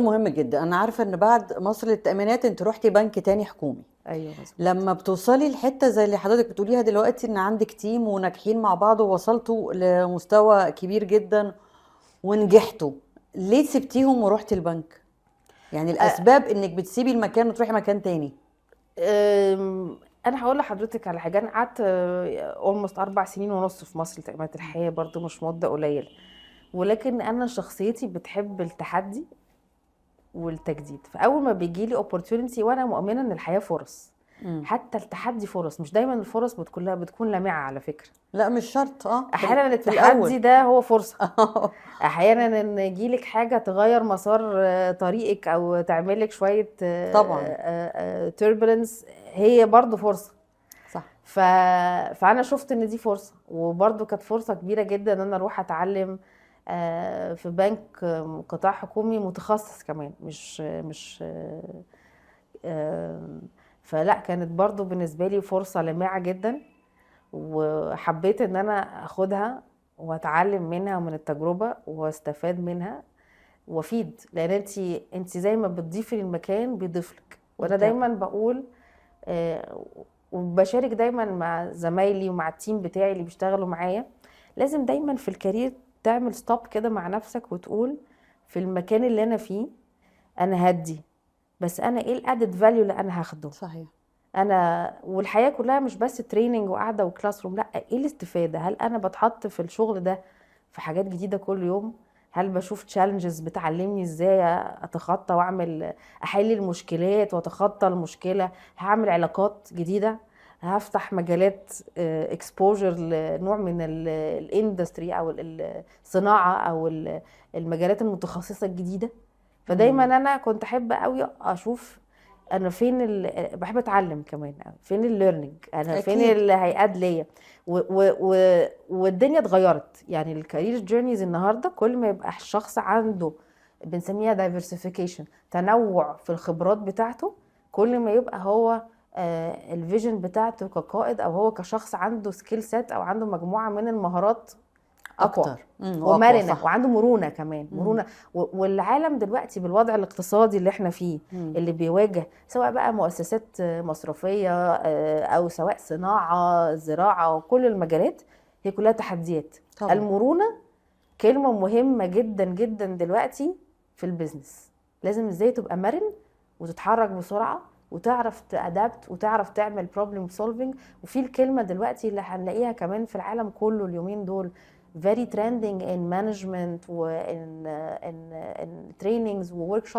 مهم جدا. انا عارفه ان بعد مصر للتامينات انت رحتي بنك تاني حكومي. ايوه مظبوط. لما بتوصلي لحته زي اللي حضرتك بتقوليها دلوقتي، ان عندك تيم وناجحين مع بعض ووصلتوا لمستوى كبير جدا ونجحتوا، ليه سبتيهم ورحتي البنك؟ يعني الاسباب انك بتسيبي المكان وتروحي مكان تاني. انا هقول لحضرتك على حاجه. انا قعدت اولموست 4 سنين ونص في مصر لتأمينات الحياه، برضو مش مده قليله، ولكن انا شخصيتي بتحب التحدي والتجديد. فاول ما بيجي لي opportunity، وانا مؤمنه ان الحياه فرص، حتى التحدي فرص. مش دايما الفرص بتكون لامعه على فكره. لا مش شرط. احيانا في التحدي الاول. ده هو فرصه. احيانا ان يجيلك حاجه تغير مسار طريقك، او تعملك شويه طبعا. turbulence، هي برضو فرصه. صح. فانا شفت ان دي فرصه، وبرضو كانت فرصه كبيره جدا ان انا اروح اتعلم في بنك قطاع حكومي متخصص كمان، مش فلا كانت برضو بالنسبه لي فرصه لامعه جدا، وحبيت ان انا اخدها واتعلم منها ومن التجربه واستفاد منها وافيد. لان انت زي ما بتضيفي للمكان بيضيفلك. وانا دايما بقول وبشارك دايما مع زمايلي ومع التيم بتاعي اللي بيشتغلوا معايا، لازم دايما في الكارير تعمل ستوب كده مع نفسك وتقول في المكان اللي انا فيه انا هدي، بس انا ايه الادد فاليو اللي انا هاخده. صحيح. انا والحياه كلها مش بس تريننج وقاعده وكلاس روم، لا، ايه الاستفاده؟ هل انا بتحط في الشغل ده في حاجات جديده كل يوم؟ هل بشوف تشالنجز بتعلمني ازاي اتخطى واعمل احل المشكلات واتخطى المشكله؟ هعمل علاقات جديده، هفتح مجالات اكسبوجر لنوع من الاندستري او الصناعه او المجالات المتخصصه الجديده. فدايما انا كنت احب قوي اشوف انا فين بحب اتعلم كمان، فين الليرنينج، انا فين اكيد. اللي هيقاد ليا. والدنيا اتغيرت. يعني الكارير جيرنيز النهارده كل ما يبقى الشخص عنده بنسميها دايفرسيفيكيشن، تنوع في الخبرات بتاعته، كل ما يبقى هو الفيجن بتاعته كقائد، او هو كشخص عنده سكيل سيت او عنده مجموعه من المهارات اقوى اكتر. واقوى. ومرنه، صح. وعنده مرونه كمان. مرونه. والعالم دلوقتي بالوضع الاقتصادي اللي احنا فيه، اللي بيواجه سواء بقى مؤسسات مصرفيه او سواء صناعه زراعه وكل المجالات، هي كلها تحديات. طبعا. المرونه كلمه مهمه جدا جدا دلوقتي في البيزنس. لازم ازاي تبقى مرن وتتحرك بسرعه وتعرف تأدابت وتعرف تعمل بروبلم سولفينج. وفي الكلمه دلوقتي اللي هنلاقيها كمان في العالم كله اليومين دول very trending in management و in trainings و workshops